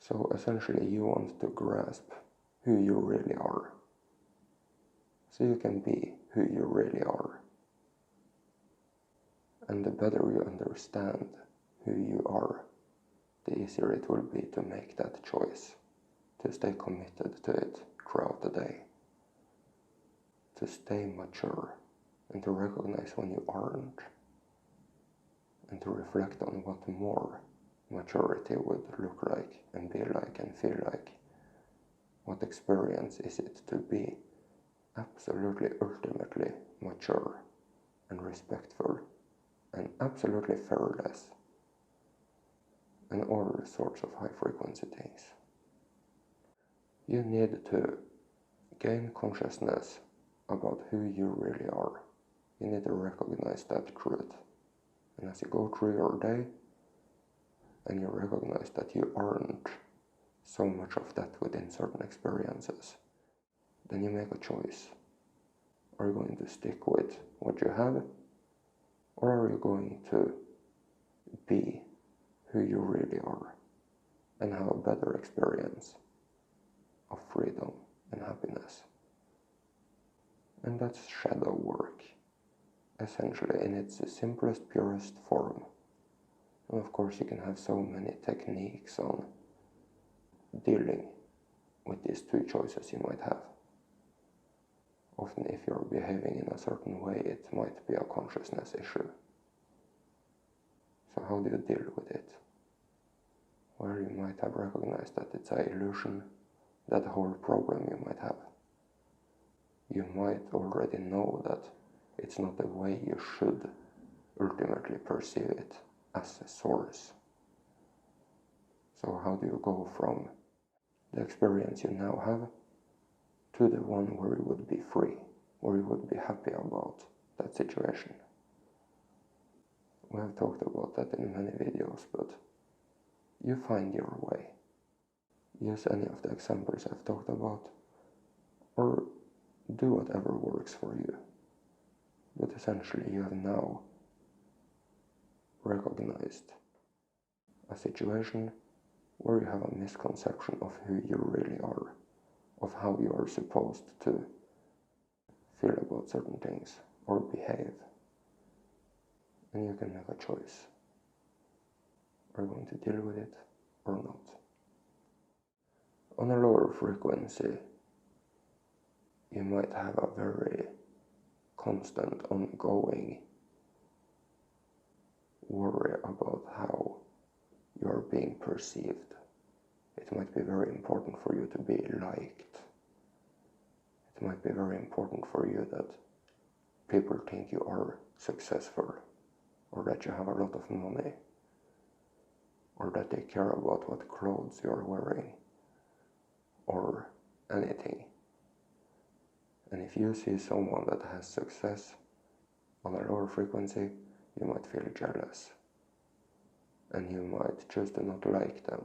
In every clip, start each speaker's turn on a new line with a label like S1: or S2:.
S1: So essentially you want to grasp who you really are, so you can be who you really are. And the better you understand who you are, the easier it will be to make that choice, to stay committed to it throughout the day, to stay mature, and to recognize when you aren't, and to reflect on what more maturity would look like and be like and feel like. What experience is it to be absolutely ultimately mature and respectful and absolutely fearless and all sorts of high frequency things. You need to gain consciousness about who you really are. You need to recognize that truth. And as you go through your day and you recognize that you aren't so much of that within certain experiences, then you make a choice. Are you going to stick with what you have, or are you going to be who you really are and have a better experience of freedom and happiness? And that's shadow work, essentially in its simplest, purest form. And of course you can have so many techniques on dealing with these two choices you might have. Often if you're behaving in a certain way, it might be a consciousness issue. So how do you deal with it? Well, you might have recognized that it's an illusion, that whole problem you might have. You might already know that it's not the way you should ultimately perceive it as a source. So how do you go from the experience you now have to the one where you would be free, where you would be happy about that situation? We have talked about that in many videos, but you find your way. Use any of the examples I've talked about, or do whatever works for you. But essentially you have now recognized a situation where you have a misconception of who you really are, of how you are supposed to feel about certain things or behave. And you can make a choice. Are you going to deal with it or not? On a lower frequency, you might have a very constant, ongoing worry about how you are being perceived. It might be very important for you to be liked. It might be very important for you that people think you are successful, or that you have a lot of money, or that they care about what clothes you are wearing, or anything. And if you see someone that has success on a lower frequency, you might feel jealous, and you might choose to not like them.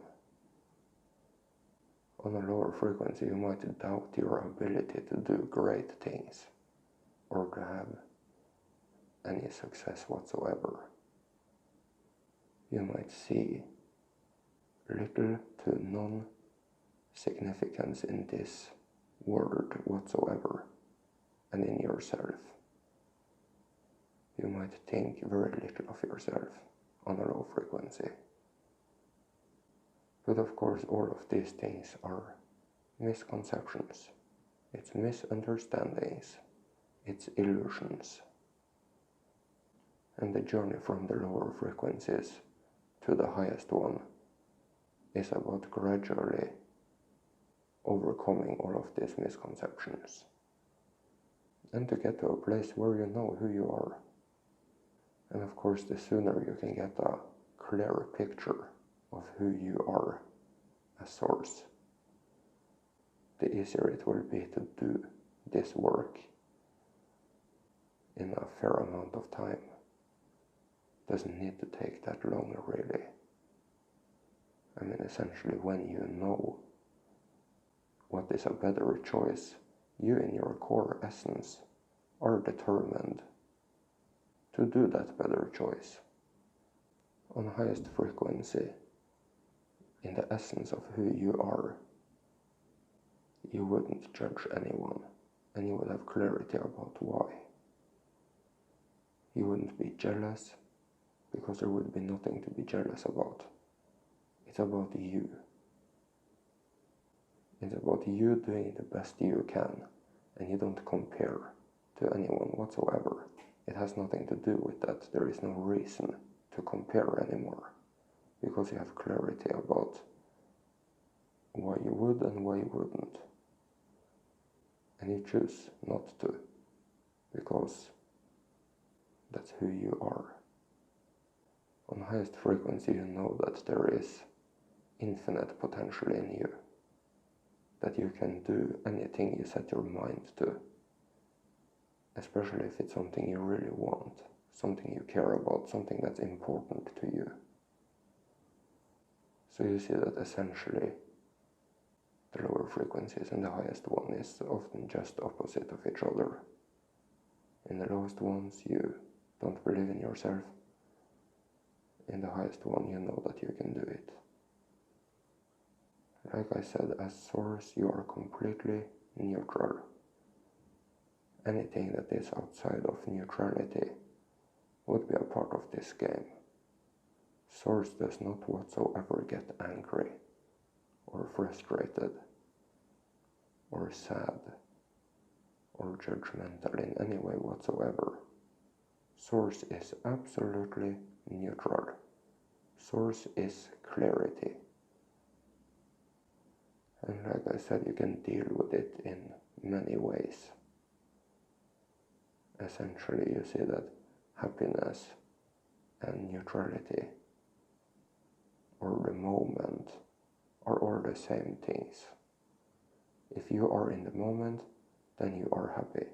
S1: On a lower frequency, you might doubt your ability to do great things, or to have any success whatsoever. You might see little to none significance in this world whatsoever, and in yourself. You might think very little of yourself on a low frequency. But of course all of these things are misconceptions. It's misunderstandings. It's illusions. And the journey from the lower frequencies to the highest one is about gradually overcoming all of these misconceptions, and to get to a place where you know who you are. And of course, the sooner you can get a clear picture of who you are as source, the easier it will be to do this work in a fair amount of time. Doesn't need to take that long, really. I mean, essentially, when you know what is a better choice, you in your core essence are determined to do that better choice. On highest frequency, in the essence of who you are, you wouldn't judge anyone, and you would have clarity about why. You wouldn't be jealous, because there would be nothing to be jealous about. It's about you. It's about you doing the best you can, and you don't compare to anyone whatsoever. It has nothing to do with that. There is no reason to compare anymore, because you have clarity about why you would and why you wouldn't. And you choose not to, because that's who you are. On highest frequency, you know that there is infinite potential in you, that you can do anything you set your mind to, especially if it's something you really want, something you care about, something that's important to you. So you see that essentially the lower frequencies and the highest one is often just opposite of each other. In the lowest ones, you don't believe in yourself. In the highest one, you know that you can do it. Like I said, as source, you are completely neutral. Anything that is outside of neutrality would be a part of this game. Source does not whatsoever get angry, or frustrated, or sad, or judgmental in any way whatsoever. Source is absolutely neutral. Source is clarity. And like I said, you can deal with it in many ways. Essentially, you see that happiness and neutrality, or the moment, are all the same things. If you are in the moment, then you are happy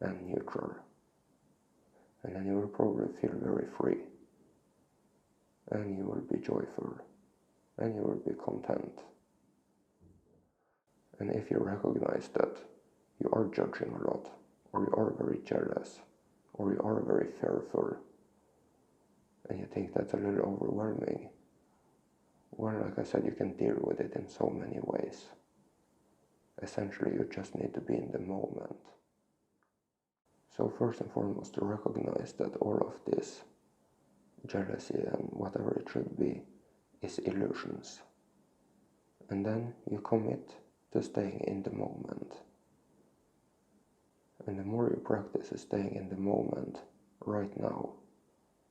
S1: and neutral. And then you will probably feel very free. And you will be joyful. And you will be content. And if you recognize that you are judging a lot, or you are very jealous, or you are very fearful, and you think that's a little overwhelming, well, like I said, you can deal with it in so many ways. Essentially, you just need to be in the moment. So first and foremost, to recognize that all of this jealousy and whatever it should be is illusions. And then you commit to staying in the moment. And the more you practice staying in the moment right now,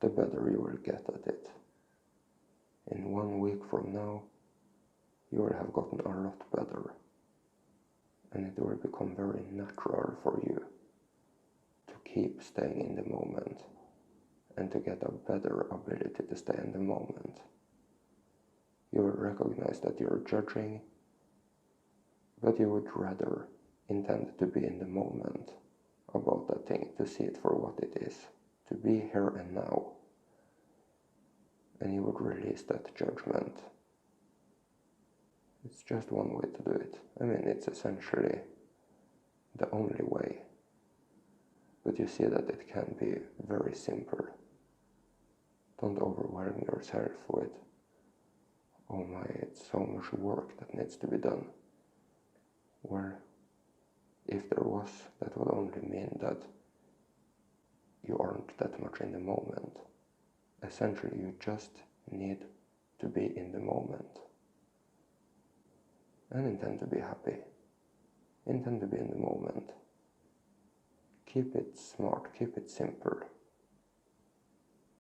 S1: the better you will get at it. In 1 week from now, you will have gotten a lot better. And it will become very natural for you to keep staying in the moment and to get a better ability to stay in the moment. You will recognize that you're judging, but you would rather intend to be in the moment about that thing, to see it for what it is, to be here and now. And you would release that judgment. It's just one way to do it. I mean, it's essentially the only way. But you see that it can be very simple. Don't overwhelm yourself with, oh my, it's so much work that needs to be done. Well, if there was, that would only mean that you aren't that much in the moment. Essentially, you just need to be in the moment. And intend to be happy. Intend to be in the moment. Keep it smart, keep it simple.